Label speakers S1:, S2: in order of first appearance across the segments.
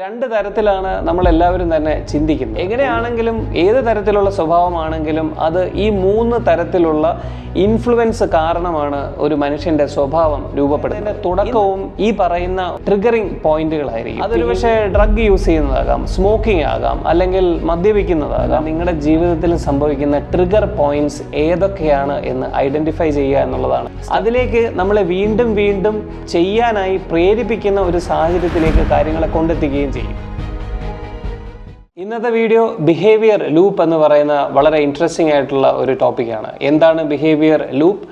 S1: രണ്ട് തരത്തിലാണ് നമ്മളെല്ലാവരും തന്നെ ചിന്തിക്കുന്നത്. എങ്ങനെയാണെങ്കിലും ഏത് തരത്തിലുള്ള സ്വഭാവമാണെങ്കിലും അത് ഈ മൂന്ന് തരത്തിലുള്ള ഇൻഫ്ലുവൻസ് കാരണമാണ് ഒരു മനുഷ്യന്റെ സ്വഭാവം രൂപപ്പെടുന്നത്. തുടക്കവും ഈ പറയുന്ന ട്രിഗറിങ് പോയിന്റുകളായിരിക്കും. അതൊരു പക്ഷേ ഡ്രഗ് യൂസ് ചെയ്യുന്നതാകാം, സ്മോക്കിംഗ് ആകാം, അല്ലെങ്കിൽ മദ്യപിക്കുന്നതാകാം. നിങ്ങളുടെ ജീവിതത്തിൽ സംഭവിക്കുന്ന ട്രിഗർ പോയിന്റ്സ് ഏതൊക്കെയാണ് എന്ന് ഐഡന്റിഫൈ ചെയ്യുക എന്നുള്ളതാണ്. അതിലേക്ക് നമ്മളെ വീണ്ടും വീണ്ടും ചെയ്യാനായി പ്രേരിപ്പിക്കുന്ന ഒരു സാഹചര്യത്തിലേക്ക് കാര്യങ്ങളെ കൊണ്ടെത്തിക്കുകയും ചെയ്യും. ഇന്നത്തെ വീഡിയോ ബിഹേവിയർ ലൂപ്പ് എന്ന് പറയുന്ന വളരെ ഇൻട്രസ്റ്റിംഗ് ആയിട്ടുള്ള ഒരു ടോപ്പിക്കാണ്. എന്താണ് ബിഹേവിയർ ലൂപ്പ്?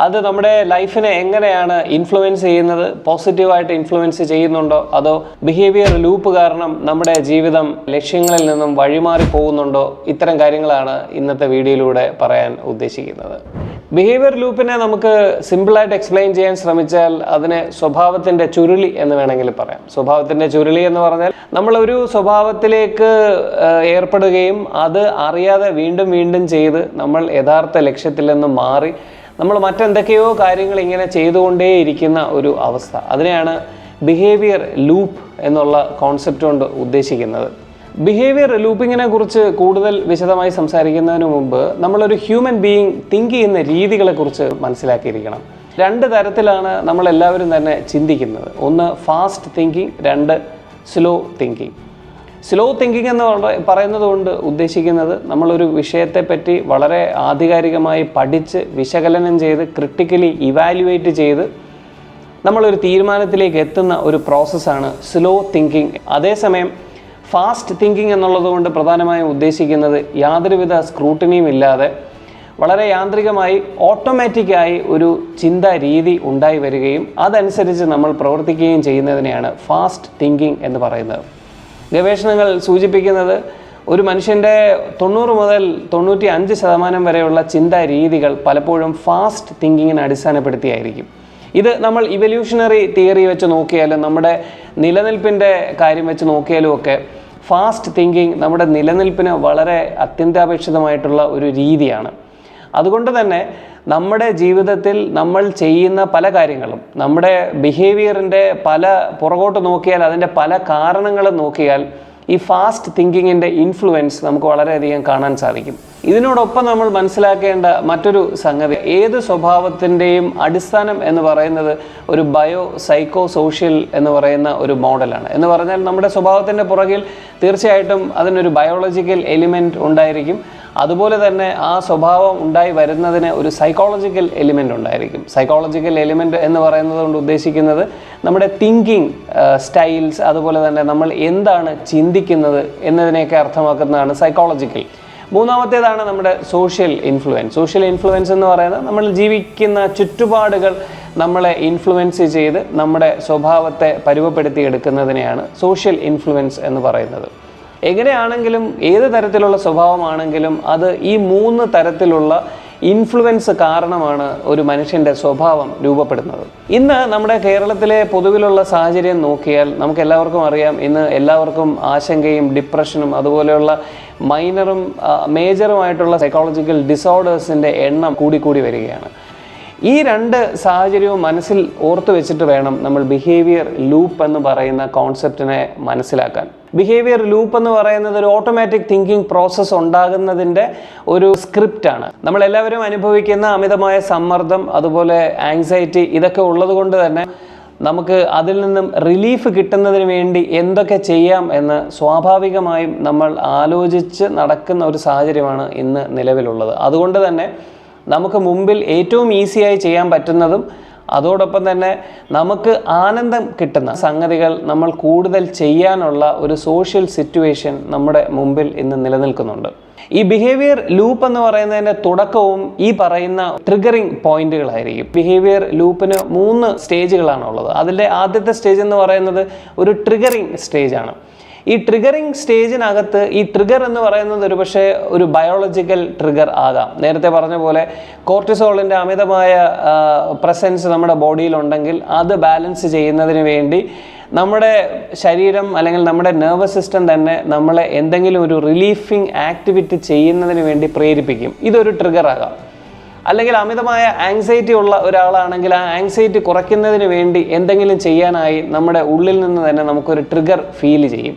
S1: അത് നമ്മുടെ ലൈഫിനെ എങ്ങനെയാണ് ഇൻഫ്ലുവൻസ് ചെയ്യുന്നത്? പോസിറ്റീവായിട്ട് ഇൻഫ്ലുവൻസ് ചെയ്യുന്നുണ്ടോ, അതോ ബിഹേവിയർ ലൂപ്പ് കാരണം നമ്മുടെ ജീവിതം ലക്ഷ്യങ്ങളിൽ നിന്നും വഴിമാറി പോകുന്നുണ്ടോ? ഇത്തരം കാര്യങ്ങളാണ് ഇന്നത്തെ വീഡിയോയിലൂടെ പറയാൻ ഉദ്ദേശിക്കുന്നത്. ബിഹേവിയർ ലൂപ്പിനെ നമുക്ക് സിമ്പിളായിട്ട് എക്സ്പ്ലെയിൻ ചെയ്യാൻ ശ്രമിച്ചാൽ അതിനെ സ്വഭാവത്തിൻ്റെ ചുരുളി എന്ന് വേണമെങ്കിൽ പറയാം. സ്വഭാവത്തിൻ്റെ ചുരുളി എന്ന് പറഞ്ഞാൽ നമ്മളൊരു സ്വഭാവത്തിലേക്ക് ഏർപ്പെടുകയും അത് അറിയാതെ വീണ്ടും വീണ്ടും ചെയ്ത് നമ്മൾ യഥാർത്ഥ ലക്ഷ്യത്തിൽ നിന്നും മാറി നമ്മൾ മറ്റെന്തൊക്കെയോ കാര്യങ്ങൾ ഇങ്ങനെ ചെയ്തുകൊണ്ടേയിരിക്കുന്ന ഒരു അവസ്ഥ. അതിനെയാണ് ബിഹേവിയർ ലൂപ്പ് എന്നുള്ള കോൺസെപ്റ്റ് കൊണ്ട് ഉദ്ദേശിക്കുന്നത്. ബിഹേവിയർ ലൂപ്പിങ്ങിനെ കുറിച്ച് കൂടുതൽ വിശദമായി സംസാരിക്കുന്നതിന് മുമ്പ് നമ്മളൊരു ഹ്യൂമൻ ബീയിങ് തിങ്ക് ചെയ്യുന്ന രീതികളെക്കുറിച്ച് മനസ്സിലാക്കിയിരിക്കണം. രണ്ട് തരത്തിലാണ് നമ്മളെല്ലാവരും തന്നെ ചിന്തിക്കുന്നത്. ഒന്ന് ഫാസ്റ്റ് തിങ്കിങ്, രണ്ട് സ്ലോ തിങ്കിങ്. സ്ലോ തിങ്കിങ് എന്ന് പറയുന്നത് കൊണ്ട് ഉദ്ദേശിക്കുന്നത് നമ്മളൊരു വിഷയത്തെപ്പറ്റി വളരെ ആധികാരികമായി പഠിച്ച് വിശകലനം ചെയ്ത് ക്രിട്ടിക്കലി ഇവാലുവേറ്റ് ചെയ്ത് നമ്മളൊരു തീരുമാനത്തിലേക്ക് എത്തുന്ന ഒരു പ്രോസസ്സാണ് സ്ലോ തിങ്കിങ്. അതേസമയം ഫാസ്റ്റ് തിങ്കിങ് എന്നുള്ളത് കൊണ്ട് പ്രധാനമായും ഉദ്ദേശിക്കുന്നത് യാതൊരുവിധ സ്ക്രൂട്ടിനിയും ഇല്ലാതെ വളരെ യാന്ത്രികമായി ഓട്ടോമാറ്റിക്കായി ഒരു ചിന്താ രീതി ഉണ്ടായി വരികയും അതനുസരിച്ച് നമ്മൾ പ്രവർത്തിക്കുകയും ചെയ്യുന്നതിനെയാണ് ഫാസ്റ്റ് തിങ്കിങ് എന്ന് പറയുന്നത്. ഗവേഷണങ്ങൾ സൂചിപ്പിക്കുന്നത് ഒരു മനുഷ്യൻ്റെ 90 മുതൽ 95% വരെയുള്ള ചിന്താ രീതികൾ പലപ്പോഴും ഫാസ്റ്റ് തിങ്കിങ്ങിനെ അടിസ്ഥാനപ്പെടുത്തിയായിരിക്കും. ഇത് നമ്മൾ ഇവല്യൂഷണറി തിയറി വെച്ച് നോക്കിയാലും നമ്മുടെ നിലനിൽപ്പിൻ്റെ കാര്യം വെച്ച് നോക്കിയാലും ഒക്കെ ഫാസ്റ്റ് തിങ്കിങ് നമ്മുടെ നിലനിൽപ്പിന് വളരെ അത്യന്താപേക്ഷിതമായിട്ടുള്ള ഒരു രീതിയാണ്. അതുകൊണ്ട് തന്നെ നമ്മുടെ ജീവിതത്തിൽ നമ്മൾ ചെയ്യുന്ന പല കാര്യങ്ങളും നമ്മുടെ ബിഹേവിയറിൻ്റെ പുറകോട്ട് നോക്കിയാൽ അതിൻ്റെ പല കാരണങ്ങളും നോക്കിയാൽ ഈ ഫാസ്റ്റ് തിങ്കിങ്ങിൻ്റെ ഇൻഫ്ലുവൻസ് നമുക്ക് വളരെയധികം കാണാൻ സാധിക്കും. ഇതിനോടൊപ്പം നമ്മൾ മനസ്സിലാക്കേണ്ട മറ്റൊരു സംഗതി, ഏത് സ്വഭാവത്തിൻ്റെയും അടിസ്ഥാനം എന്ന് പറയുന്നത് ഒരു ബയോ സൈക്കോ സോഷ്യൽ എന്ന് പറയുന്ന ഒരു മോഡലാണ്. എന്ന് പറഞ്ഞാൽ നമ്മുടെ സ്വഭാവത്തിൻ്റെ പുറകിൽ തീർച്ചയായിട്ടും അതിനൊരു ബയോളജിക്കൽ എലിമെൻറ്റ് ഉണ്ടായിരിക്കും. അതുപോലെ തന്നെ ആ സ്വഭാവം ഉണ്ടായി വരുന്നതിന് ഒരു സൈക്കോളജിക്കൽ എലിമെൻ്റ് ഉണ്ടായിരിക്കും. സൈക്കോളജിക്കൽ എലിമെൻ്റ് എന്ന് പറയുന്നത് കൊണ്ട് ഉദ്ദേശിക്കുന്നത് നമ്മുടെ തിങ്കിങ് സ്റ്റൈൽസ്, അതുപോലെ തന്നെ നമ്മൾ എന്താണ് ചിന്തിക്കുന്നത് എന്നതിനെയൊക്കെ അർത്ഥമാക്കുന്നതാണ് സൈക്കോളജിക്കൽ. മൂന്നാമത്തേതാണ് നമ്മുടെ സോഷ്യൽ ഇൻഫ്ലുവൻസ്. സോഷ്യൽ ഇൻഫ്ലുവൻസ് എന്ന് പറയുന്നത് നമ്മൾ ജീവിക്കുന്ന ചുറ്റുപാടുകൾ നമ്മളെ ഇൻഫ്ലുവൻസ് ചെയ്ത് നമ്മുടെ സ്വഭാവത്തെ പരുവപ്പെടുത്തിയെടുക്കുന്നതിനെയാണ് സോഷ്യൽ ഇൻഫ്ലുവൻസ് എന്ന് പറയുന്നത്. എങ്ങനെയാണെങ്കിലും ഏത് തരത്തിലുള്ള സ്വഭാവമാണെങ്കിലും അത് ഈ മൂന്ന് തരത്തിലുള്ള ഇൻഫ്ലുവൻസ് കാരണമാണ് ഒരു മനുഷ്യൻ്റെ സ്വഭാവം രൂപപ്പെടുന്നത്. ഇന്ന് നമ്മുടെ കേരളത്തിലെ പൊതുവിലുള്ള സാഹചര്യം നോക്കിയാൽ നമുക്ക് എല്ലാവർക്കും അറിയാം, ഇന്ന് എല്ലാവർക്കും ആശങ്കയും ഡിപ്രഷനും അതുപോലെയുള്ള മൈനറും മേജറുമായിട്ടുള്ള സൈക്കോളജിക്കൽ ഡിസോർഡേഴ്സിൻ്റെ എണ്ണം കൂടിക്കൂടി വരികയാണ്. ഈ രണ്ട് സാഹചര്യവും മനസ്സിൽ ഓർത്തു വെച്ചിട്ട് വേണം നമ്മൾ ബിഹേവിയർ ലൂപ്പ് എന്ന് പറയുന്ന കോൺസെപ്റ്റിനെ മനസ്സിലാക്കാൻ. ബിഹേവിയർ ലൂപ്പ് എന്ന് പറയുന്നത് ഒരു ഓട്ടോമാറ്റിക് തിങ്കിങ് പ്രോസസ്സ് ഉണ്ടാകുന്നതിൻ്റെ ഒരു സ്ക്രിപ്റ്റാണ്. നമ്മളെല്ലാവരും അനുഭവിക്കുന്ന അമിതമായ സമ്മർദ്ദം, അതുപോലെ ആങ്സൈറ്റി, ഇതൊക്കെ ഉള്ളത് കൊണ്ട് തന്നെ നമുക്ക് അതിൽ നിന്നും റിലീഫ് കിട്ടുന്നതിന് വേണ്ടി എന്തൊക്കെ ചെയ്യാം എന്ന് സ്വാഭാവികമായും നമ്മൾ ആലോചിച്ച് നടക്കുന്ന ഒരു സാഹചര്യമാണ് ഇന്ന് നിലവിലുള്ളത്. അതുകൊണ്ട് തന്നെ നമുക്ക് മുമ്പിൽ ഏറ്റവും ഈസിയായി ചെയ്യാൻ പറ്റുന്നതും അതോടൊപ്പം തന്നെ നമുക്ക് ആനന്ദം കിട്ടുന്ന സംഗതികൾ നമ്മൾ കൂടുതൽ ചെയ്യാനുള്ള ഒരു സോഷ്യൽ സിറ്റുവേഷൻ നമ്മുടെ മുമ്പിൽ ഇന്ന് നിലനിൽക്കുന്നുണ്ട്. ഈ ബിഹേവിയർ ലൂപ്പ് എന്ന് പറയുന്നതിൻ്റെ തുടക്കവും ഈ പറയുന്ന ട്രിഗറിങ് പോയിന്റുകളായിരിക്കും. ബിഹേവിയർ ലൂപ്പിന് 3 സ്റ്റേജുകളാണുള്ളത്. അതിൻ്റെ ആദ്യത്തെ സ്റ്റേജ് എന്ന് പറയുന്നത് ഒരു ട്രിഗറിങ് സ്റ്റേജാണ്. ഈ ട്രിഗറിങ് സ്റ്റേജിനകത്ത് ഈ ട്രിഗർ എന്ന് പറയുന്നത് ഒരുപക്ഷെ ഒരു ബയോളജിക്കൽ ട്രിഗർ ആകാം. നേരത്തെ പറഞ്ഞ പോലെ കോർട്ടിസോളിൻ്റെ അമിതമായ പ്രസൻസ് നമ്മുടെ ബോഡിയിലുണ്ടെങ്കിൽ അത് ബാലൻസ് ചെയ്യുന്നതിന് വേണ്ടി നമ്മുടെ ശരീരം അല്ലെങ്കിൽ നമ്മുടെ നെർവസ് സിസ്റ്റം തന്നെ നമ്മളെ എന്തെങ്കിലും ഒരു റിലീഫിങ് ആക്ടിവിറ്റി ചെയ്യുന്നതിന് വേണ്ടി പ്രേരിപ്പിക്കും. ഇതൊരു ട്രിഗർ ആകാം. അല്ലെങ്കിൽ അമിതമായ ആങ്സൈറ്റി ഉള്ള ഒരാളാണെങ്കിൽ ആ ആങ്സൈറ്റി കുറയ്ക്കുന്നതിന് വേണ്ടി എന്തെങ്കിലും ചെയ്യാനായി നമ്മുടെ ഉള്ളിൽ നിന്ന് തന്നെ നമുക്കൊരു ട്രിഗർ ഫീൽ ചെയ്യും.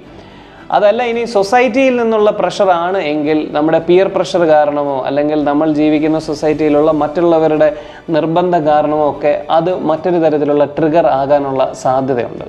S1: അതല്ല ഇനി സൊസൈറ്റിയിൽ നിന്നുള്ള പ്രഷറാണ് എങ്കിൽ നമ്മുടെ പിയർ പ്രഷർ കാരണമോ അല്ലെങ്കിൽ നമ്മൾ ജീവിക്കുന്ന സൊസൈറ്റിയിലുള്ള മറ്റുള്ളവരുടെ നിർബന്ധം കാരണമോ ഒക്കെ അത് മറ്റൊരു തരത്തിലുള്ള ട്രിഗർ ആകാനുള്ള സാധ്യതയുണ്ട്.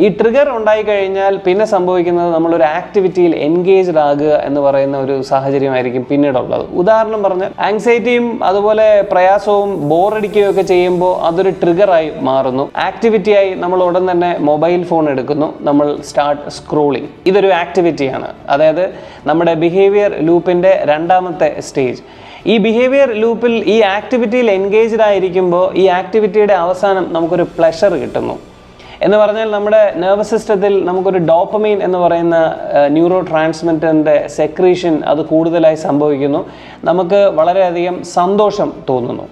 S1: ഈ ട്രിഗർ ഉണ്ടായിക്കഴിഞ്ഞാൽ പിന്നെ സംഭവിക്കുന്നത് നമ്മളൊരു ആക്ടിവിറ്റിയിൽ എൻഗേജ്ഡ് ആകുക എന്ന് പറയുന്ന ഒരു സാഹചര്യമായിരിക്കും പിന്നീടുള്ളത്. ഉദാഹരണം പറഞ്ഞാൽ ആങ്സൈറ്റിയും അതുപോലെ പ്രയാസവും ബോറടിക്കുകയും ഒക്കെ ചെയ്യുമ്പോൾ അതൊരു ട്രിഗറായി മാറുന്നു. ആക്ടിവിറ്റിയായി നമ്മൾ ഉടൻ തന്നെ മൊബൈൽ ഫോൺ എടുക്കുന്നു, നമ്മൾ സ്റ്റാർട്ട് സ്ക്രോളിങ്. ഇതൊരു ആക്ടിവിറ്റിയാണ്, അതായത് നമ്മുടെ ബിഹേവിയർ ലൂപ്പിൻ്റെ രണ്ടാമത്തെ സ്റ്റേജ്. ഈ ബിഹേവിയർ ലൂപ്പിൽ ഈ ആക്ടിവിറ്റിയിൽ എൻഗേജ്ഡ് ആയിരിക്കുമ്പോൾ ഈ ആക്ടിവിറ്റിയുടെ അവസാനം നമുക്കൊരു പ്ലഷർ കിട്ടുന്നു. എന്ന് പറഞ്ഞാൽ നമ്മുടെ നെർവസ് സിസ്റ്റത്തിൽ നമുക്കൊരു ഡോപ്പമൈൻ എന്ന് പറയുന്ന ന്യൂറോ ട്രാൻസ്മിറ്ററിൻ്റെ സെക്രീഷൻ അത് കൂടുതലായി സംഭവിക്കുന്നു. നമുക്ക് വളരെയധികം സന്തോഷം തോന്നുന്നു.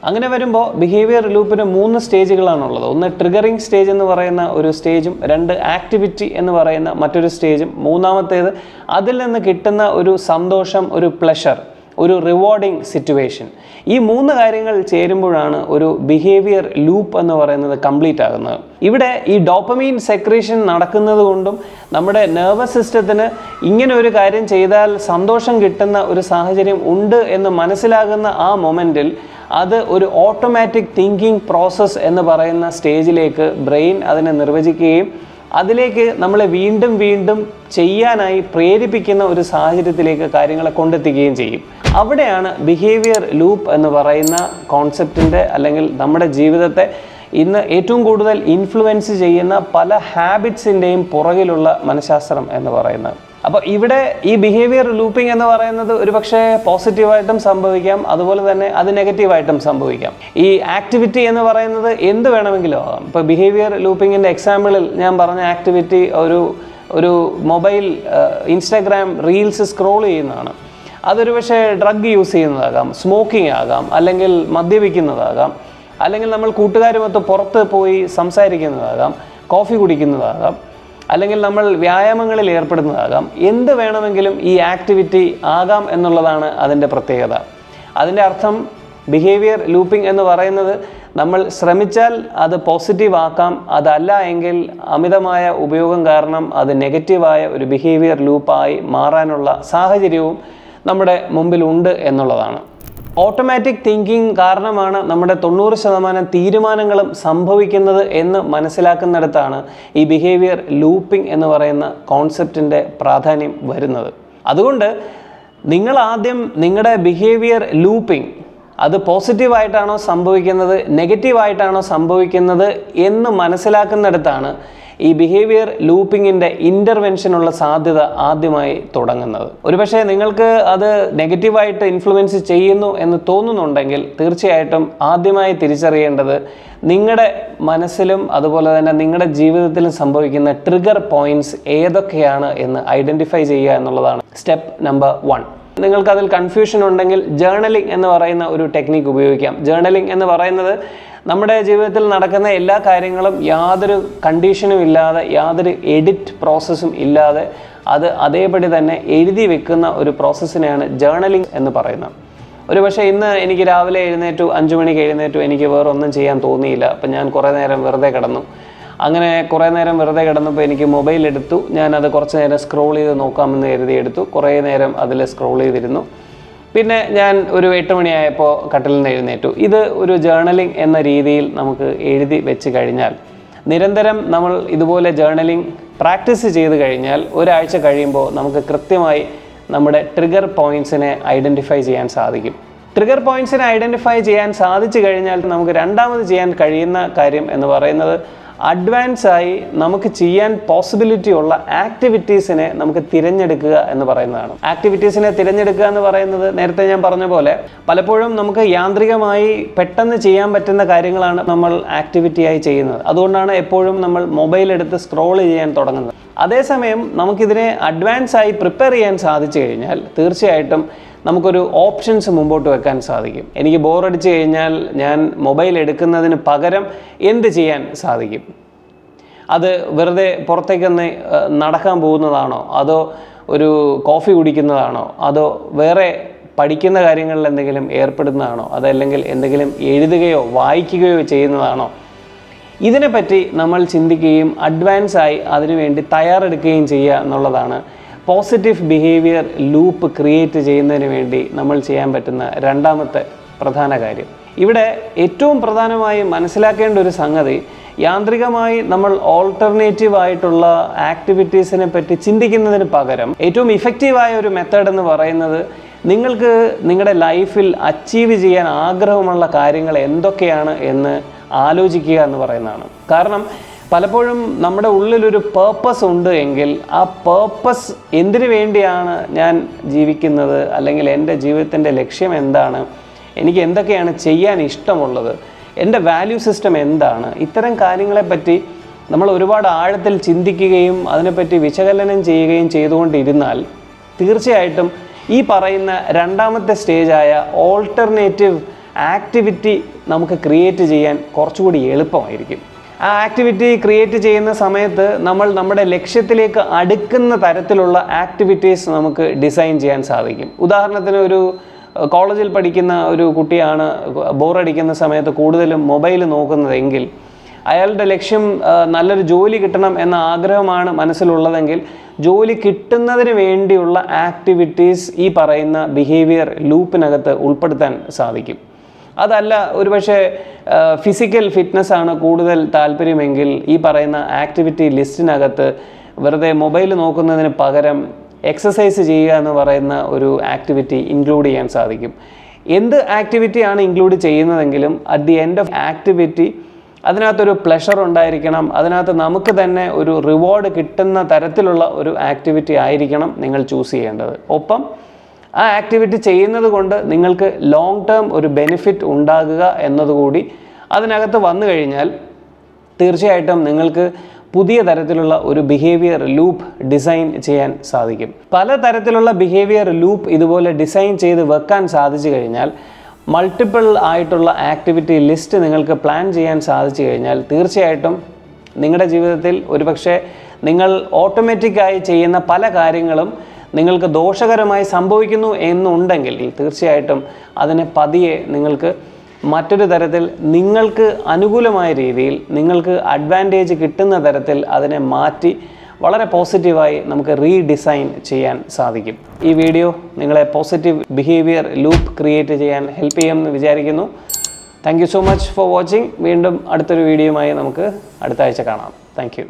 S1: അങ്ങനെ വരുമ്പോൾ ബിഹേവിയർ ലൂപ്പിന് 3 സ്റ്റേജുകളാണുള്ളത്. ഒന്ന് ട്രിഗറിങ് സ്റ്റേജ് എന്ന് പറയുന്ന ഒരു സ്റ്റേജും, 2 ആക്ടിവിറ്റി എന്ന് പറയുന്ന മറ്റൊരു സ്റ്റേജും, മൂന്നാമത്തേത് അതിൽ നിന്ന് കിട്ടുന്ന ഒരു സന്തോഷം, ഒരു പ്ലഷർ, ഒരു റിവാർഡിങ് സിറ്റുവേഷൻ. ഈ 3 കാര്യങ്ങൾ ചേരുമ്പോഴാണ് ഒരു ബിഹേവിയർ ലൂപ്പ് എന്ന് പറയുന്നത് കംപ്ലീറ്റ് ആകുന്നത്. ഇവിടെ ഈ ഡോപ്പമൈൻ സെക്രീഷൻ നടക്കുന്നത് കൊണ്ടും നമ്മുടെ നെർവസ് സിസ്റ്റത്തിന് ഇങ്ങനെ ഒരു കാര്യം ചെയ്താൽ സന്തോഷം കിട്ടുന്ന ഒരു സാഹചര്യം ഉണ്ട് എന്ന് മനസ്സിലാകുന്ന ആ മൊമെൻറ്റിൽ അത് ഒരു ഓട്ടോമാറ്റിക് തിങ്കിങ് പ്രോസസ്സ് എന്ന് പറയുന്ന സ്റ്റേജിലേക്ക് ബ്രെയിൻ അതിനെ നിർവചിക്കുകയും അതിലേക്ക് നമ്മളെ വീണ്ടും വീണ്ടും ചെയ്യാനായി പ്രേരിപ്പിക്കുന്ന ഒരു സാഹചര്യത്തിലേക്ക് കാര്യങ്ങളെ കൊണ്ടെത്തിക്കുകയും ചെയ്യും. അവിടെയാണ് ബിഹേവിയർ ലൂപ്പ് എന്ന് പറയുന്ന കോൺസെപ്റ്റിൻ്റെ അല്ലെങ്കിൽ നമ്മുടെ ജീവിതത്തെ ഇന്ന് ഏറ്റവും കൂടുതൽ ഇൻഫ്ലുവൻസ് ചെയ്യുന്ന പല ഹാബിറ്റ്സിൻ്റെയും പുറകിലുള്ള മനഃശാസ്ത്രം എന്ന് പറയുന്നത്. അപ്പോൾ ഇവിടെ ഈ ബിഹേവിയർ ലൂപ്പിംഗ് എന്ന് പറയുന്നത് ഒരുപക്ഷെ പോസിറ്റീവായിട്ടും സംഭവിക്കാം, അതുപോലെ തന്നെ അത് നെഗറ്റീവായിട്ടും സംഭവിക്കാം. ഈ ആക്ടിവിറ്റി എന്ന് പറയുന്നത് എന്ത് വേണമെങ്കിലും ആകാം. ഇപ്പോൾ ബിഹേവിയർ ലൂപ്പിങ്ങിൻ്റെ എക്സാമ്പിളിൽ ഞാൻ പറഞ്ഞ ആക്ടിവിറ്റി ഒരു മൊബൈൽ ഇൻസ്റ്റാഗ്രാം റീൽസ് സ്ക്രോൾ ചെയ്യുന്നതാണ്. അതൊരു പക്ഷേ ഡ്രഗ് യൂസ് ചെയ്യുന്നതാകാം, സ്മോക്കിംഗ് ആകാം, അല്ലെങ്കിൽ മദ്യപിക്കുന്നതാകാം, അല്ലെങ്കിൽ നമ്മൾ കൂട്ടുകാരുമൊത്ത് പുറത്ത് പോയി സംസാരിക്കുന്നതാകാം, കോഫി കുടിക്കുന്നതാകാം, അല്ലെങ്കിൽ നമ്മൾ വ്യായാമങ്ങളിൽ ഏർപ്പെടുന്നതാകാം. എന്ത് വേണമെങ്കിലും ഈ ആക്ടിവിറ്റി ആകാം എന്നുള്ളതാണ് അതിൻ്റെ പ്രത്യേകത. അതിൻ്റെ അർത്ഥം ബിഹേവിയർ ലൂപ്പിംഗ് എന്ന് പറയുന്നത് നമ്മൾ ശ്രമിച്ചാൽ അത് പോസിറ്റീവ് ആക്കാം, അതല്ല എങ്കിൽ അമിതമായ ഉപയോഗം കാരണം അത് നെഗറ്റീവായ ഒരു ബിഹേവിയർ ലൂപ്പായി മാറാനുള്ള സാഹചര്യവും നമ്മുടെ മുമ്പിലുണ്ട് എന്നുള്ളതാണ്. ഓട്ടോമാറ്റിക് തിങ്കിങ് കാരണമാണ് നമ്മുടെ 90% തീരുമാനങ്ങളും സംഭവിക്കുന്നത് എന്ന് മനസ്സിലാക്കുന്നിടത്താണ് ഈ ബിഹേവിയർ ലൂപ്പിംഗ് എന്ന് പറയുന്ന കോൺസെപ്റ്റിൻ്റെ പ്രാധാന്യം വരുന്നത്. അതുകൊണ്ട് നിങ്ങൾ ആദ്യം നിങ്ങളുടെ ബിഹേവിയർ ലൂപ്പിംഗ് അത് പോസിറ്റീവായിട്ടാണോ സംഭവിക്കുന്നത്, നെഗറ്റീവായിട്ടാണോ സംഭവിക്കുന്നത് എന്ന് മനസ്സിലാക്കുന്നിടത്താണ് ഈ ബിഹേവിയർ ലൂപ്പിങ്ങിൻ്റെ ഇൻ്റർവെൻഷനുള്ള സാധ്യത ആദ്യമായി തുടങ്ങുന്നത്. ഒരുപക്ഷെ നിങ്ങൾക്ക് അത് നെഗറ്റീവായിട്ട് ഇൻഫ്ലുവൻസ് ചെയ്യുന്നു എന്ന് തോന്നുന്നുണ്ടെങ്കിൽ തീർച്ചയായിട്ടും ആദ്യമായി തിരിച്ചറിയേണ്ടത് നിങ്ങളുടെ മനസ്സിലും അതുപോലെ തന്നെ നിങ്ങളുടെ ജീവിതത്തിലും സംഭവിക്കുന്ന ട്രിഗർ പോയിൻറ്റ്സ് ഏതൊക്കെയാണ് എന്ന് ഐഡൻറ്റിഫൈ ചെയ്യുക എന്നുള്ളതാണ് സ്റ്റെപ്പ് നമ്പർ 1. നിങ്ങൾക്കതിൽ കൺഫ്യൂഷൻ ഉണ്ടെങ്കിൽ ജേർണലിംഗ് എന്ന് പറയുന്ന ഒരു ടെക്നിക്ക് ഉപയോഗിക്കാം. ജേർണലിംഗ് എന്ന് പറയുന്നത് നമ്മുടെ ജീവിതത്തിൽ നടക്കുന്ന എല്ലാ കാര്യങ്ങളും യാതൊരു കണ്ടീഷനും ഇല്ലാതെ, യാതൊരു എഡിറ്റ് പ്രോസസ്സും ഇല്ലാതെ അത് അതേപടി തന്നെ എഴുതി വെക്കുന്ന ഒരു പ്രോസസ്സിനെയാണ് ജേർണലിംഗ് എന്ന് പറയുന്നത്. ഒരു പക്ഷേ ഇന്ന് എനിക്ക് രാവിലെ 5 മണിക്ക് എഴുന്നേറ്റു, എനിക്ക് വേറെ ഒന്നും ചെയ്യാൻ തോന്നിയില്ല. അപ്പം ഞാൻ കുറേ നേരം വെറുതെ കിടന്നു. അങ്ങനെ കുറേ നേരം വെറുതെ കിടന്നപ്പോൾ എനിക്ക് മൊബൈൽ എടുത്തു. ഞാനത് കുറച്ച് നേരം സ്ക്രോൾ ചെയ്ത് നോക്കാമെന്ന് കരുതി എടുത്തു. കുറേ നേരം അതിൽ സ്ക്രോൾ ചെയ്തിരുന്നു. പിന്നെ ഞാൻ ഒരു 8 മണിയായപ്പോൾ കട്ടിലിൽ നിന്ന് എഴുന്നേറ്റു. ഇത് ഒരു ജേർണലിംഗ് എന്ന രീതിയിൽ നമുക്ക് എഴുതി വെച്ച് കഴിഞ്ഞാൽ, നിരന്തരം നമ്മൾ ഇതുപോലെ ജേർണലിംഗ് പ്രാക്ടീസ് ചെയ്ത് കഴിഞ്ഞാൽ ഒരാഴ്ച കഴിയുമ്പോൾ നമുക്ക് കൃത്യമായി നമ്മുടെ ട്രിഗർ പോയിൻറ്റ്സിനെ ഐഡൻറ്റിഫൈ ചെയ്യാൻ സാധിക്കും. ട്രിഗർ പോയിൻറ്റ്സിനെ ഐഡൻറ്റിഫൈ ചെയ്യാൻ സാധിച്ചു കഴിഞ്ഞാൽ നമുക്ക് രണ്ടാമത് ചെയ്യാൻ കഴിയുന്ന കാര്യം എന്ന് പറയുന്നത് അഡ്വാൻസായി നമുക്ക് ചെയ്യാൻ പോസിബിലിറ്റി ഉള്ള ആക്ടിവിറ്റീസിനെ നമുക്ക് തിരഞ്ഞെടുക്കുക എന്ന് പറയുന്നതാണ്. ആക്ടിവിറ്റീസിനെ തിരഞ്ഞെടുക്കുക എന്ന് പറയുന്നത് നേരത്തെ ഞാൻ പറഞ്ഞ പോലെ പലപ്പോഴും നമുക്ക് യാന്ത്രികമായി പെട്ടെന്ന് ചെയ്യാൻ പറ്റുന്ന കാര്യങ്ങളാണ് നമ്മൾ ആക്ടിവിറ്റിയായി ചെയ്യുന്നത്. അതുകൊണ്ടാണ് എപ്പോഴും നമ്മൾ മൊബൈൽ എടുത്ത് സ്ക്രോൾ ചെയ്യാൻ തുടങ്ങുന്നത്. അതേസമയം നമുക്കിതിനെ അഡ്വാൻസായി പ്രിപ്പയർ ചെയ്യാൻ സാധിച്ചു കഴിഞ്ഞാൽ തീർച്ചയായിട്ടും നമുക്കൊരു ഓപ്ഷൻസ് മുമ്പോട്ട് വെക്കാൻ സാധിക്കും. എനിക്ക് ബോറടിച്ച് കഴിഞ്ഞാൽ ഞാൻ മൊബൈൽ എടുക്കുന്നതിന് പകരം എന്ത് ചെയ്യാൻ സാധിക്കും? അത് വെറുതെ പുറത്തേക്കൊന്ന് നടക്കാൻ പോകുന്നതാണോ, അതോ ഒരു കോഫി കുടിക്കുന്നതാണോ, അതോ വേറെ പഠിക്കുന്ന കാര്യങ്ങളിൽ എന്തെങ്കിലും ഏർപ്പെടുന്നതാണോ, അതല്ലെങ്കിൽ എന്തെങ്കിലും എഴുതുകയോ വായിക്കുകയോ ചെയ്യുന്നതാണോ? ഇതിനെപ്പറ്റി നമ്മൾ ചിന്തിക്കുകയും അഡ്വാൻസായി അതിനുവേണ്ടി തയ്യാറെടുക്കുകയും ചെയ്യുക എന്നുള്ളതാണ് പോസിറ്റീവ് ബിഹേവിയർ ലൂപ്പ് ക്രിയേറ്റ് ചെയ്യുന്നതിന് വേണ്ടി നമ്മൾ ചെയ്യാൻ പറ്റുന്ന രണ്ടാമത്തെ പ്രധാന കാര്യം. ഇവിടെ ഏറ്റവും പ്രധാനമായി മനസ്സിലാക്കേണ്ട ഒരു സംഗതി, യാന്ത്രികമായി നമ്മൾ ഓൾട്ടർനേറ്റീവ് ആയിട്ടുള്ള ആക്ടിവിറ്റീസിനെ പറ്റി ചിന്തിക്കുന്നതിന് പകരം ഏറ്റവും ഇഫക്റ്റീവായ ഒരു മെത്തേഡ് എന്ന് പറയുന്നത് നിങ്ങൾക്ക് നിങ്ങളുടെ ലൈഫിൽ അച്ചീവ് ചെയ്യാൻ ആഗ്രഹമുള്ള കാര്യങ്ങൾ എന്തൊക്കെയാണ് എന്ന് ആലോചിക്കുക എന്ന് പറയുന്നതാണ്. കാരണം പലപ്പോഴും നമ്മുടെ ഉള്ളിലൊരു പേർപ്പസ് ഉണ്ട് എങ്കിൽ ആ പേർപ്പസ് എന്തിനു വേണ്ടിയാണ് ഞാൻ ജീവിക്കുന്നത്, അല്ലെങ്കിൽ എൻ്റെ ജീവിതത്തിൻ്റെ ലക്ഷ്യം എന്താണ്, എനിക്ക് എന്തൊക്കെയാണ് ചെയ്യാൻ ഇഷ്ടമുള്ളത്, എൻ്റെ വാല്യൂ സിസ്റ്റം എന്താണ്, ഇത്തരം കാര്യങ്ങളെപ്പറ്റി നമ്മൾ ഒരുപാട് ആഴത്തിൽ ചിന്തിക്കുകയും അതിനെപ്പറ്റി വിശകലനം ചെയ്യുകയും ചെയ്തുകൊണ്ടിരുന്നാൽ തീർച്ചയായിട്ടും ഈ പറയുന്ന രണ്ടാമത്തെ സ്റ്റേജായ ഓൾട്ടർനേറ്റീവ് ആക്ടിവിറ്റി നമുക്ക് ക്രിയേറ്റ് ചെയ്യാൻ കുറച്ചുകൂടി എളുപ്പമായിരിക്കും. ആ ആക്ടിവിറ്റി ക്രിയേറ്റ് ചെയ്യുന്ന സമയത്ത് നമ്മൾ നമ്മുടെ ലക്ഷ്യത്തിലേക്ക് അടുക്കുന്ന തരത്തിലുള്ള ആക്ടിവിറ്റീസ് നമുക്ക് ഡിസൈൻ ചെയ്യാൻ സാധിക്കും. ഉദാഹരണത്തിന് ഒരു കോളേജിൽ പഠിക്കുന്ന ഒരു കുട്ടിയാണ് ബോറടിക്കുന്ന സമയത്ത് കൂടുതലും മൊബൈൽ നോക്കുന്നതെങ്കിൽ അയാളുടെ ലക്ഷ്യം നല്ലൊരു ജോലി കിട്ടണം എന്ന ആഗ്രഹമാണ് മനസ്സിലുള്ളതെങ്കിൽ ജോലി കിട്ടുന്നതിന് വേണ്ടിയുള്ള ആക്ടിവിറ്റീസ് ഈ പറയുന്ന ബിഹേവിയർ ലൂപ്പിനകത്ത് ഉൾപ്പെടുത്താൻ സാധിക്കും. അതല്ല, ഒരുപക്ഷെ ഫിസിക്കൽ ഫിറ്റ്നസ്സാണ് കൂടുതൽ താല്പര്യമെങ്കിൽ ഈ പറയുന്ന ആക്ടിവിറ്റി ലിസ്റ്റിനകത്ത് വെറുതെ മൊബൈൽ നോക്കുന്നതിന് പകരം എക്സസൈസ് ചെയ്യുക എന്ന് പറയുന്ന ഒരു ആക്ടിവിറ്റി ഇൻക്ലൂഡ് ചെയ്യാൻ സാധിക്കും. എന്ത് ആക്ടിവിറ്റിയാണ് ഇൻക്ലൂഡ് ചെയ്യുന്നതെങ്കിലും at the end of activity അതിനകത്തൊരു പ്ലഷർ ഉണ്ടായിരിക്കണം, അതിനകത്ത് നമുക്ക് തന്നെ ഒരു റിവാർഡ് കിട്ടുന്ന തരത്തിലുള്ള ഒരു ആക്ടിവിറ്റി ആയിരിക്കണം നിങ്ങൾ ചൂസ് ചെയ്യേണ്ടത്. ഒപ്പം ആ ആക്ടിവിറ്റി ചെയ്യുന്നത് കൊണ്ട് നിങ്ങൾക്ക് ലോങ് ടേം ഒരു ബെനിഫിറ്റ് ഉണ്ടാകുക എന്നതുകൂടി അതിനകത്ത് വന്നു കഴിഞ്ഞാൽ തീർച്ചയായിട്ടും നിങ്ങൾക്ക് പുതിയ തരത്തിലുള്ള ഒരു ബിഹേവിയർ ലൂപ്പ് ഡിസൈൻ ചെയ്യാൻ സാധിക്കും. പല തരത്തിലുള്ള ബിഹേവിയർ ലൂപ്പ് ഇതുപോലെ ഡിസൈൻ ചെയ്ത് വെക്കാൻ സാധിച്ചു കഴിഞ്ഞാൽ, മൾട്ടിപ്പിൾ ആയിട്ടുള്ള ആക്ടിവിറ്റി ലിസ്റ്റ് നിങ്ങൾക്ക് പ്ലാൻ ചെയ്യാൻ സാധിച്ചു കഴിഞ്ഞാൽ തീർച്ചയായിട്ടും നിങ്ങളുടെ ജീവിതത്തിൽ ഒരുപക്ഷെ നിങ്ങൾ ഓട്ടോമാറ്റിക്കായി ചെയ്യുന്ന പല കാര്യങ്ങളും നിങ്ങൾക്ക് ദോഷകരമായി സംഭവിക്കുന്നു എന്നുണ്ടെങ്കിൽ തീർച്ചയായിട്ടും അതിനെ പതിയെ നിങ്ങൾക്ക് മറ്റൊരു തരത്തിൽ നിങ്ങൾക്ക് അനുകൂലമായ രീതിയിൽ നിങ്ങൾക്ക് അഡ്വാൻറ്റേജ് കിട്ടുന്ന തരത്തിൽ അതിനെ മാറ്റി വളരെ പോസിറ്റീവായി നമുക്ക് റീഡിസൈൻ ചെയ്യാൻ സാധിക്കും. ഈ വീഡിയോ നിങ്ങളെ പോസിറ്റീവ് ബിഹേവിയർ ലൂപ്പ് ക്രിയേറ്റ് ചെയ്യാൻ ഹെൽപ്പ് ചെയ്യുമെന്ന് വിചാരിക്കുന്നു. Thank you so much for watching. വീണ്ടും അടുത്തൊരു വീഡിയോയുമായി നമുക്ക് അടുത്ത ആഴ്ച കാണാം. Thank you.